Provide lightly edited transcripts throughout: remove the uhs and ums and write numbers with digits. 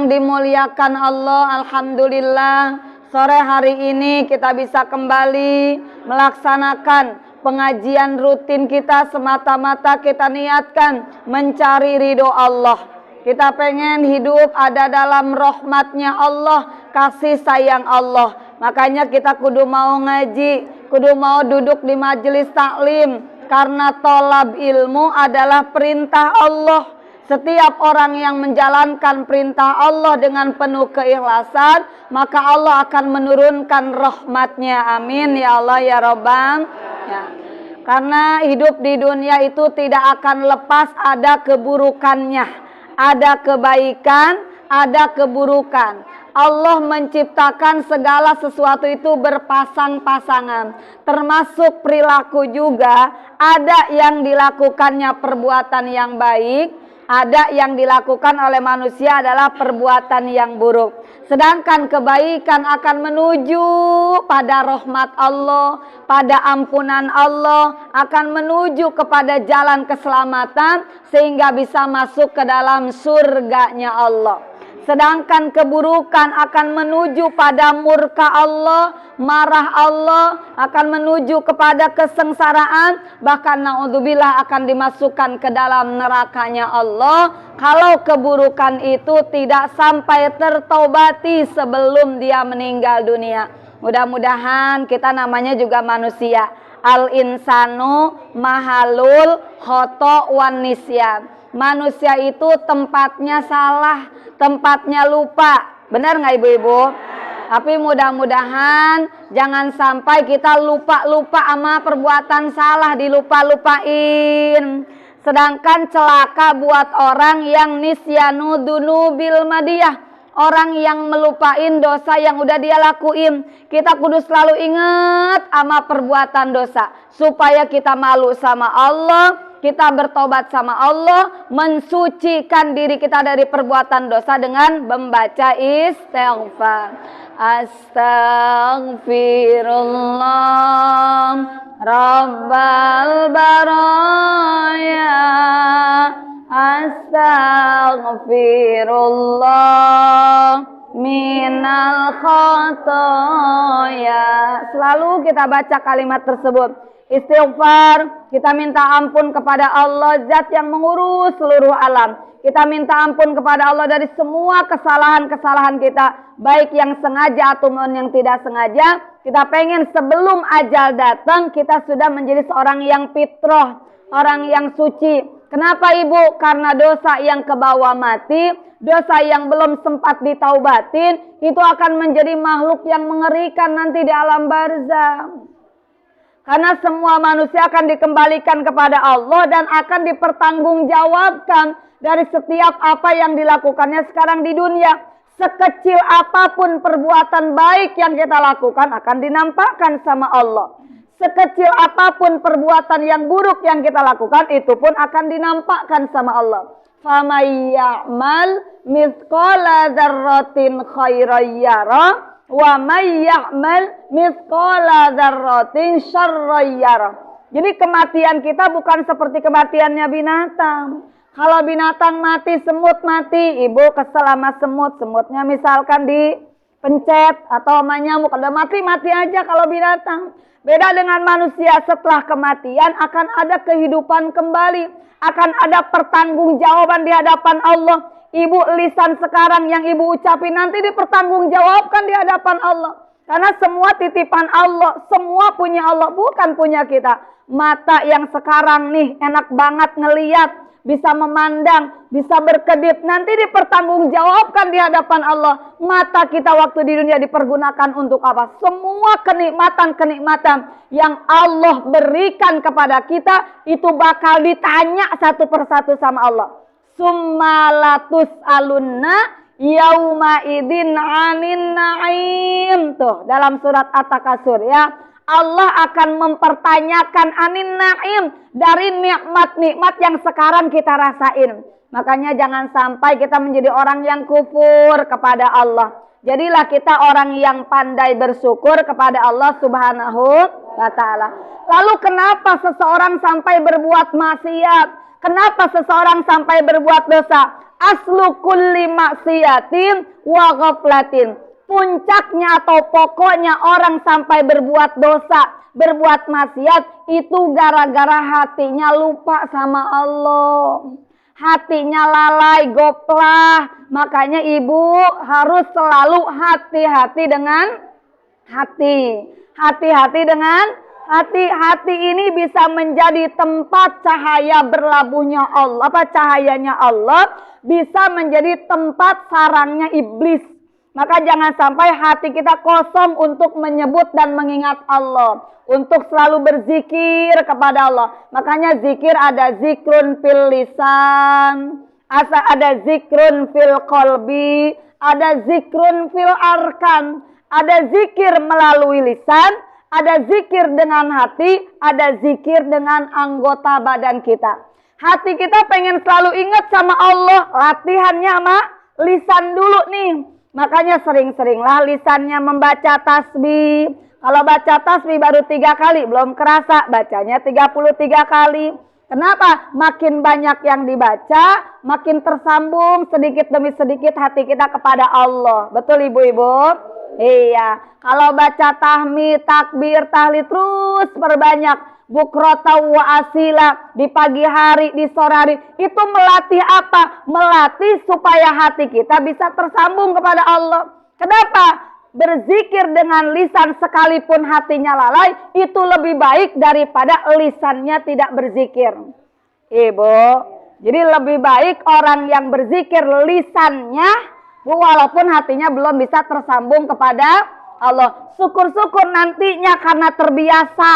yang dimuliakan Allah, alhamdulillah sore hari ini kita bisa kembali melaksanakan pengajian rutin kita, semata-mata kita niatkan mencari ridho Allah. Kita pengen hidup ada dalam rahmatnya Allah, kasih sayang Allah. Makanya kita kudu mau ngaji, kudu mau duduk di majelis taklim, karena tolab ilmu adalah perintah Allah. Setiap orang yang menjalankan perintah Allah dengan penuh keikhlasan, maka Allah akan menurunkan rahmatnya. Amin ya Allah ya Rabbang. Ya. Karena hidup di dunia itu tidak akan lepas ada keburukannya. Ada kebaikan, ada keburukan. Allah menciptakan segala sesuatu itu berpasang-pasangan. Termasuk perilaku juga. Ada yang dilakukannya perbuatan yang baik, ada yang dilakukan oleh manusia adalah perbuatan yang buruk. Sedangkan kebaikan akan menuju pada rahmat Allah, pada ampunan Allah, akan menuju kepada jalan keselamatan sehingga bisa masuk ke dalam surganya Allah. Sedangkan keburukan akan menuju pada murka Allah, marah Allah, akan menuju kepada kesengsaraan, bahkan naudzubillah akan dimasukkan ke dalam nerakanya Allah kalau keburukan itu tidak sampai tertaubati sebelum dia meninggal dunia. Mudah-mudahan kita namanya juga manusia. Al-insanu mahalul khoto wan nisyan. Manusia itu tempatnya salah, tempatnya lupa. Benar nggak ibu-ibu? Tapi mudah-mudahan jangan sampai kita lupa-lupa sama perbuatan salah, dilupa-lupain. Sedangkan celaka buat orang yang nisyanu dunubil madiyah, orang yang melupain dosa yang udah dia lakuin. Kita kudu selalu ingat sama perbuatan dosa supaya kita malu sama Allah. Kita bertobat sama Allah, mensucikan diri kita dari perbuatan dosa dengan membaca istighfar. Astaghfirullah Rabbal baraya, astaghfirullah minal khotoya. Selalu kita baca kalimat tersebut. Istighfar, kita minta ampun kepada Allah, zat yang mengurus seluruh alam. Kita minta ampun kepada Allah dari semua kesalahan-kesalahan kita, baik yang sengaja ataupun yang tidak sengaja. Kita pengen sebelum ajal datang, kita sudah menjadi seorang yang fitrah, orang yang suci. Kenapa ibu? Karena dosa yang kebawa mati, dosa yang belum sempat ditaubatin, itu akan menjadi makhluk yang mengerikan nanti di alam barzakh. Karena semua manusia akan dikembalikan kepada Allah dan akan dipertanggungjawabkan dari setiap apa yang dilakukannya sekarang di dunia. Sekecil apapun perbuatan baik yang kita lakukan akan dinampakkan sama Allah. Sekecil apapun perbuatan yang buruk yang kita lakukan itu pun akan dinampakkan sama Allah. Faman ya'mal mithqala dzarratin khairan yarah, wa may ya'mal mithqala dzarratin syarran yarah. Jadi kematian kita bukan seperti kematiannya binatang. Kalau binatang mati, semut mati, ibu kesel sama semut, semutnya misalkan dipencet atau sama nyamuk, ada mati aja kalau binatang. Beda dengan manusia, setelah kematian akan ada kehidupan kembali, akan ada pertanggungjawaban di hadapan Allah. Ibu, lisan sekarang yang ibu ucapin nanti dipertanggungjawabkan di hadapan Allah. Karena semua titipan Allah, semua punya Allah, bukan punya kita. Mata yang sekarang nih enak banget ngeliat, bisa memandang, bisa berkedip, nanti dipertanggungjawabkan di hadapan Allah. Mata kita waktu di dunia dipergunakan untuk apa? Semua kenikmatan-kenikmatan yang Allah berikan kepada kita itu bakal ditanya satu persatu sama Allah. Summalatus alunna yauma idin anin naim. Tuh dalam surat At-Takasur ya. Allah akan mempertanyakan anin naim, dari nikmat-nikmat yang sekarang kita rasain. Makanya jangan sampai kita menjadi orang yang kufur kepada Allah. Jadilah kita orang yang pandai bersyukur kepada Allah Subhanahu wa ta'ala. Lalu kenapa seseorang sampai berbuat maksiat? Kenapa seseorang sampai berbuat dosa? Aslu kulli maksiatin wa ghaflatin. Puncaknya atau pokoknya orang sampai berbuat dosa, berbuat maksiat itu gara-gara hatinya lupa sama Allah. Hatinya lalai, goplah. Makanya ibu harus selalu hati-hati dengan hati. Hati-hati dengan hati. Hati ini bisa menjadi tempat cahaya berlabuhnya Allah. Cahayanya Allah bisa menjadi tempat sarangnya iblis. Maka jangan sampai hati kita kosong untuk menyebut dan mengingat Allah. Untuk selalu berzikir kepada Allah. Makanya zikir ada zikrun fil lisan, ada zikrun fil qalbi, ada zikrun fil arkan. Ada zikir melalui lisan, ada zikir dengan hati, ada zikir dengan anggota badan kita. Hati kita pengen selalu ingat sama Allah, latihannya sama lisan dulu nih. Makanya sering-seringlah lisannya membaca tasbih. Kalau baca tasbih baru 3 kali, belum kerasa bacanya 33 kali. Kenapa? Makin banyak yang dibaca, makin tersambung sedikit demi sedikit hati kita kepada Allah. Betul ibu-ibu? Iya. Kalau baca tahmid, takbir, tahlil terus perbanyak. Bukrota wa asila di pagi hari, di sore hari. Itu melatih apa? Melatih supaya hati kita bisa tersambung kepada Allah. Kenapa? Berzikir dengan lisan sekalipun hatinya lalai itu lebih baik daripada lisannya tidak berzikir. Ibu, jadi lebih baik orang yang berzikir lisannya walaupun hatinya belum bisa tersambung kepada Allah. Syukur-syukur nantinya karena terbiasa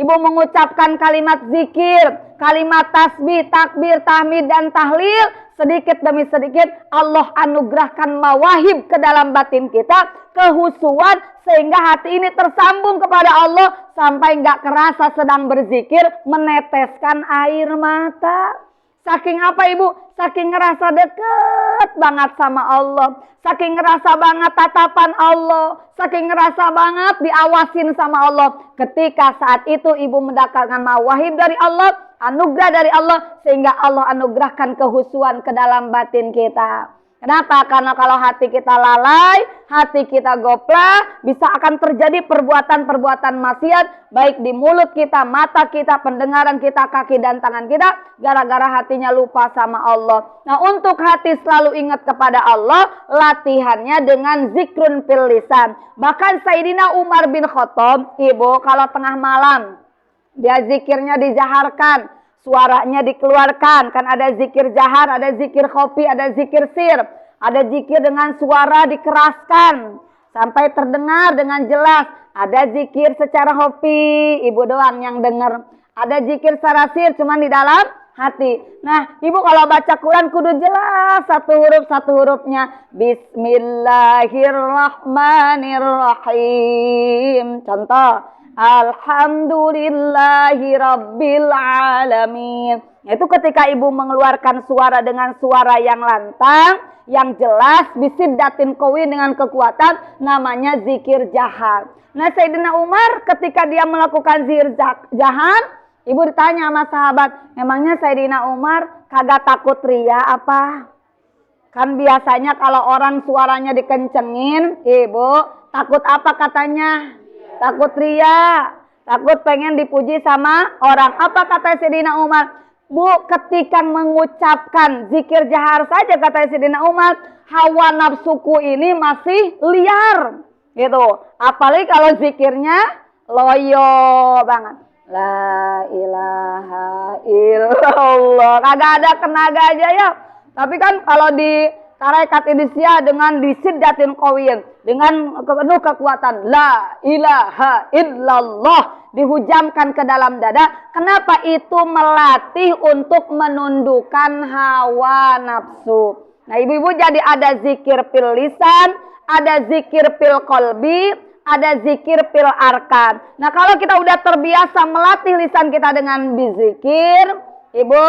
ibu mengucapkan kalimat zikir, kalimat tasbih, takbir, tahmid dan tahlil, sedikit demi sedikit Allah anugerahkan mawahib ke dalam batin kita, kehusuan sehingga hati ini tersambung kepada Allah sampai nggak kerasa sedang berzikir meneteskan air mata. Saking apa ibu? Saking ngerasa deket banget sama Allah. Saking ngerasa banget tatapan Allah. Saking ngerasa banget diawasin sama Allah. Ketika saat itu ibu mendapatkan mawahib dari Allah, anugerah dari Allah, sehingga Allah anugerahkan kehusuan ke dalam batin kita. Kenapa? Karena kalau hati kita lalai, hati kita goplah, bisa akan terjadi perbuatan-perbuatan maksiat, baik di mulut kita, mata kita, pendengaran kita, kaki dan tangan kita, gara-gara hatinya lupa sama Allah. Nah, untuk hati selalu ingat kepada Allah, latihannya dengan zikrun fil lisan. Bahkan Sayyidina Umar bin Khattab, ibu, kalau tengah malam, dia zikirnya dijaharkan, suaranya dikeluarkan. Kan ada zikir jahar, ada zikir khofi, ada zikir sir. Ada zikir dengan suara dikeraskan sampai terdengar dengan jelas. Ada zikir secara khofi, ibu doang yang dengar. Ada zikir secara sir, cuman di dalam hati. Nah, ibu kalau baca Quran kudu jelas satu hurufnya. Bismillahirrahmanirrahim. Contoh, alhamdulillahi rabbil alamin. Itu ketika ibu mengeluarkan suara dengan suara yang lantang, yang jelas, bisiddatin qawi dengan kekuatan, namanya zikir jahar. Nah, Sayyidina Umar ketika dia melakukan zikir jahar, ibu ditanya sama sahabat, emangnya Sayyidina Umar kagak takut ria apa? Kan biasanya kalau orang suaranya dikencengin, ibu, takut apa katanya? Takut ria, takut pengen dipuji sama orang. Apa kata Sayyidina Umar? Bu, ketika mengucapkan zikir jahar saja kata Sayyidina Umar, hawa nafsuku ini masih liar. Gitu. Apalagi kalau zikirnya loyo banget. La ilaha illallah. Kagak ada tenaga aja ya. Tapi kan kalau di tarekat Indonesia dengan disiddatin qawiyin, dengan penuh kekuatan, la ilaha illallah, dihujamkan ke dalam dada. Kenapa? Itu melatih untuk menundukkan hawa nafsu. Nah, ibu-ibu, jadi ada zikir fil lisan, ada zikir fil qalbi, ada zikir fil arkan. Nah, kalau kita udah terbiasa melatih lisan kita dengan berzikir, ibu,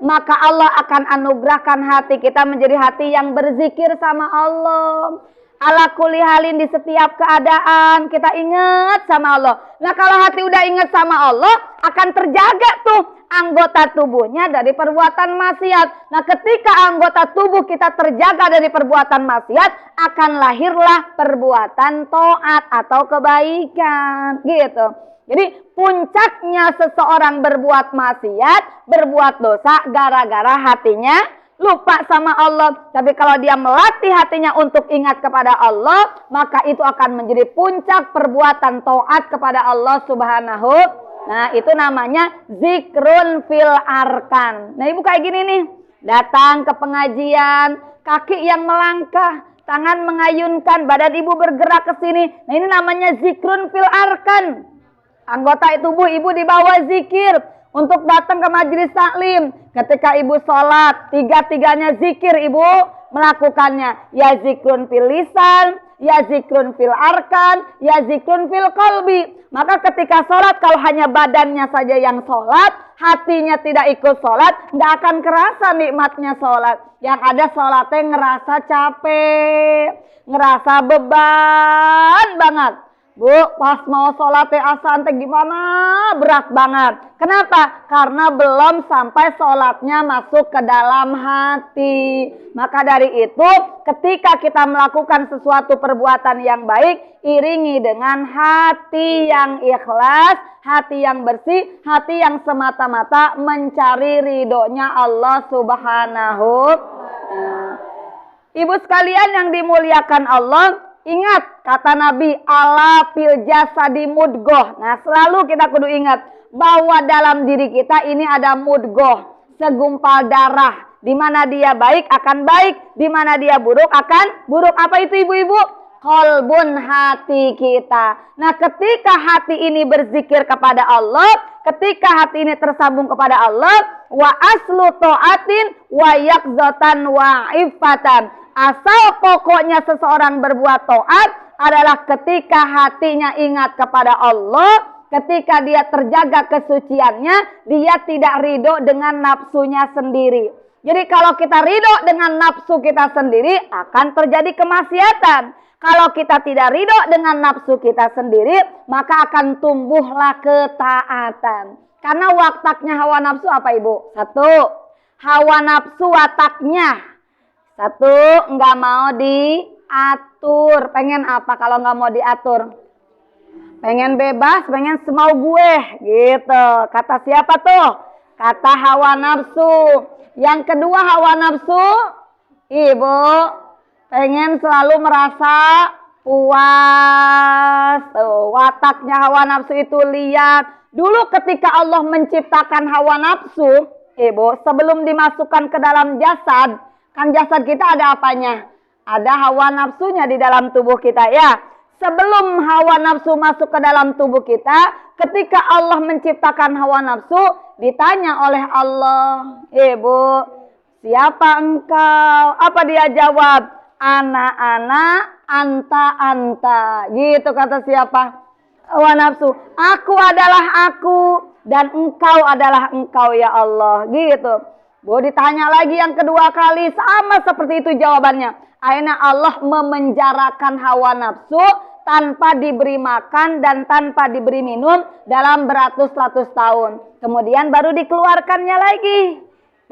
maka Allah akan anugerahkan hati kita menjadi hati yang berzikir sama Allah. Ala kulli halin, di setiap keadaan kita ingat sama Allah. Nah, kalau hati udah ingat sama Allah, akan terjaga tuh anggota tubuhnya dari perbuatan maksiat. Nah, ketika anggota tubuh kita terjaga dari perbuatan maksiat, akan lahirlah perbuatan taat atau kebaikan, gitu. Jadi puncaknya seseorang berbuat maksiat, berbuat dosa gara-gara hatinya lupa sama Allah. Tapi kalau dia melatih hatinya untuk ingat kepada Allah, maka itu akan menjadi puncak perbuatan taat kepada Allah Subhanahu. Nah, itu namanya zikrun fil arkan. Nah, ibu kayak gini nih, datang ke pengajian, kaki yang melangkah, tangan mengayunkan, badan ibu bergerak ke sini. Nah, ini namanya zikrun fil arkan. Anggota tubuh ibu dibawa zikir untuk datang ke majelis taklim. Ketika ibu sholat, tiga-tiganya zikir ibu melakukannya. Ya zikrun fil lisan, ya zikrun fil arkan, ya zikrun fil qalbi. Maka ketika sholat, kalau hanya badannya saja yang sholat, hatinya tidak ikut sholat, nggak akan kerasa nikmatnya sholat. Yang ada sholatnya ngerasa capek, ngerasa beban banget. Bu, pas mau sholat asar gimana? Berat banget. Kenapa? Karena belum sampai sholatnya masuk ke dalam hati. Maka dari itu, ketika kita melakukan sesuatu perbuatan yang baik, iringi dengan hati yang ikhlas, hati yang bersih, hati yang semata-mata mencari ridhonya Allah Subhanahu. Ibu sekalian yang dimuliakan Allah, ingat kata Nabi, ala fil jasadi mudghah. Nah, selalu kita kudu ingat bahwa dalam diri kita ini ada mudghah, segumpal darah. Di mana dia baik akan baik, di mana dia buruk akan buruk. Apa itu ibu-ibu? Qalbun, hati kita. Nah, ketika hati ini berzikir kepada Allah, ketika hati ini tersambung kepada Allah, wa aslu ta'atin wa yakzatan wa ifatan. Asal pokoknya seseorang berbuat taat adalah ketika hatinya ingat kepada Allah, ketika dia terjaga kesuciannya, dia tidak ridho dengan nafsunya sendiri. Jadi kalau kita ridho dengan nafsu kita sendiri, akan terjadi kemaksiatan. Kalau kita tidak ridho dengan nafsu kita sendiri, maka akan tumbuhlah ketaatan. Karena wataknya hawa nafsu apa ibu? Satu, hawa nafsu wataknya. Satu, nggak mau diatur. Pengen apa kalau nggak mau diatur? Pengen bebas, pengen semau gue, gitu. Kata siapa tuh? Kata hawa nafsu. Yang kedua hawa nafsu, ibu, pengen selalu merasa puas. Tuh, wataknya hawa nafsu itu lihat. Dulu ketika Allah menciptakan hawa nafsu, ibu, sebelum dimasukkan ke dalam jasad, kan jasad kita ada apanya? Ada hawa nafsunya di dalam tubuh kita ya. Sebelum hawa nafsu masuk ke dalam tubuh kita, ketika Allah menciptakan hawa nafsu, ditanya oleh Allah, ibu, siapa engkau? Apa dia jawab? Ana, anta. Gitu kata siapa? Hawa nafsu. Aku adalah aku dan engkau adalah engkau ya Allah. Gitu. Bu, ditanya lagi yang kedua kali, sama seperti itu jawabannya. Akhirnya Allah memenjarakan hawa nafsu tanpa diberi makan dan tanpa diberi minum dalam beratus-ratus tahun. Kemudian baru dikeluarkannya lagi.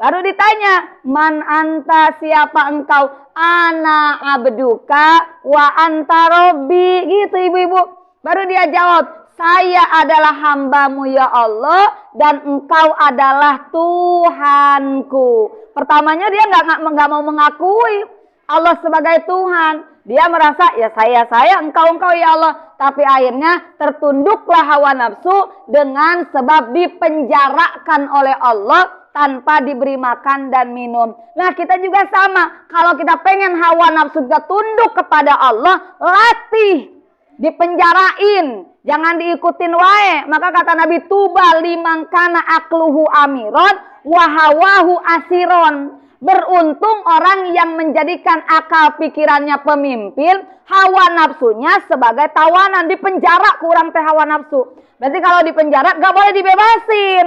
Baru ditanya, man anta, siapa engkau? Ana abduka wa anta robbi. Gitu ibu-ibu. Baru dia jawab, saya adalah hambamu ya Allah dan engkau adalah Tuhanku. Pertamanya dia nggak mau mengakui Allah sebagai Tuhan. Dia merasa ya saya, engkau ya Allah. Tapi akhirnya tertunduklah hawa nafsu dengan sebab dipenjarakan oleh Allah tanpa diberi makan dan minum. Nah, kita juga sama. Kalau kita pengen hawa nafsu kita tunduk kepada Allah, latih. Dipenjarain, jangan diikutin wae. Maka kata Nabi, tuba liman kana akluhu amiron wa hawahu asiron. Beruntung orang yang menjadikan akal pikirannya pemimpin, hawa nafsunya sebagai tawanan. Di penjara kurang teh hawa nafsu. Berarti kalau di penjara gak boleh dibebasin,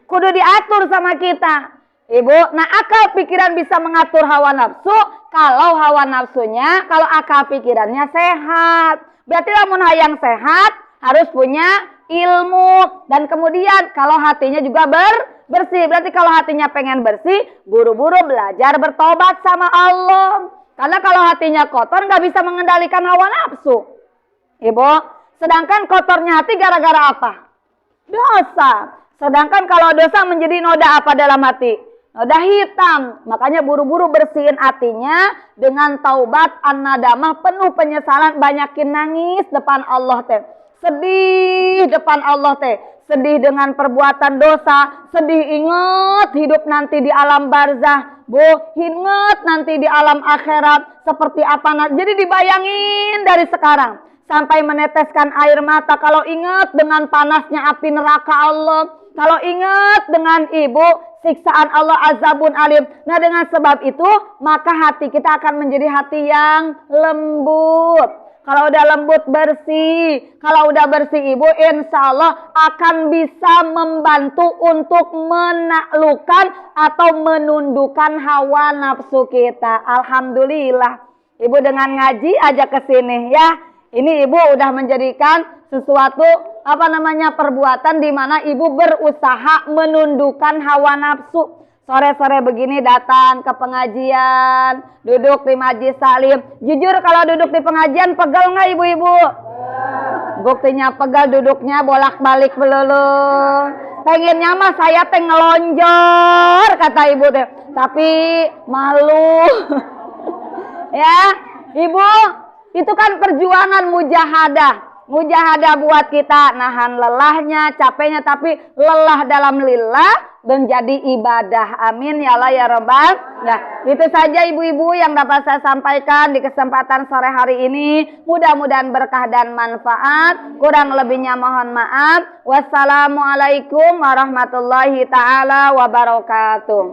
kudu diatur sama kita, ibu. Nah, akal pikiran bisa mengatur hawa nafsu kalau hawa nafsunya, kalau akal pikirannya sehat. Berarti lamun hayang sehat harus punya ilmu. Dan kemudian kalau hatinya juga bersih. Berarti kalau hatinya pengen bersih, buru-buru belajar bertobat sama Allah. Karena kalau hatinya kotor nggak bisa mengendalikan hawa nafsu. Ibu, sedangkan kotornya hati gara-gara apa? Dosa. Sedangkan kalau dosa menjadi noda apa dalam hati? Noda hitam. Makanya buru-buru bersihin hatinya dengan taubat an-nadamah, penuh penyesalan, banyakin nangis depan Allah teh. Sedih depan Allah teh. Sedih dengan perbuatan dosa, sedih ingat hidup nanti di alam barzah. Bu, ingat nanti di alam akhirat seperti apa. Jadi dibayangin dari sekarang sampai meneteskan air mata kalau ingat dengan panasnya api neraka Allah. Kalau ingat dengan ibu siksaan Allah azabun alim. Nah, dengan sebab itu maka hati kita akan menjadi hati yang lembut. Kalau udah lembut bersih, kalau udah bersih ibu, insya Allah akan bisa membantu untuk menaklukkan atau menundukkan hawa nafsu kita. Alhamdulillah, ibu dengan ngaji aja ke sini ya. Ini ibu udah menjadikan sesuatu perbuatan di mana ibu berusaha menundukkan hawa nafsu. Sore-sore begini datang ke pengajian, duduk di majlis salim. Jujur kalau duduk di pengajian pegel nggak ibu-ibu? Buktinya pegel, duduknya bolak-balik melulu. Pengennya mah saya teh ngelonjor kata ibu teh, tapi malu. Ya, ibu, itu kan perjuangan mujahadah. Mujahadah buat kita nahan lelahnya, capeknya, tapi lelah dalam lillah menjadi ibadah. Amin ya Allah ya Rabbal. Nah, itu saja ibu-ibu yang dapat saya sampaikan di kesempatan sore hari ini. Mudah-mudahan berkah dan manfaat. Kurang lebihnya mohon maaf. Wassalamualaikum warahmatullahi taala wabarakatuh.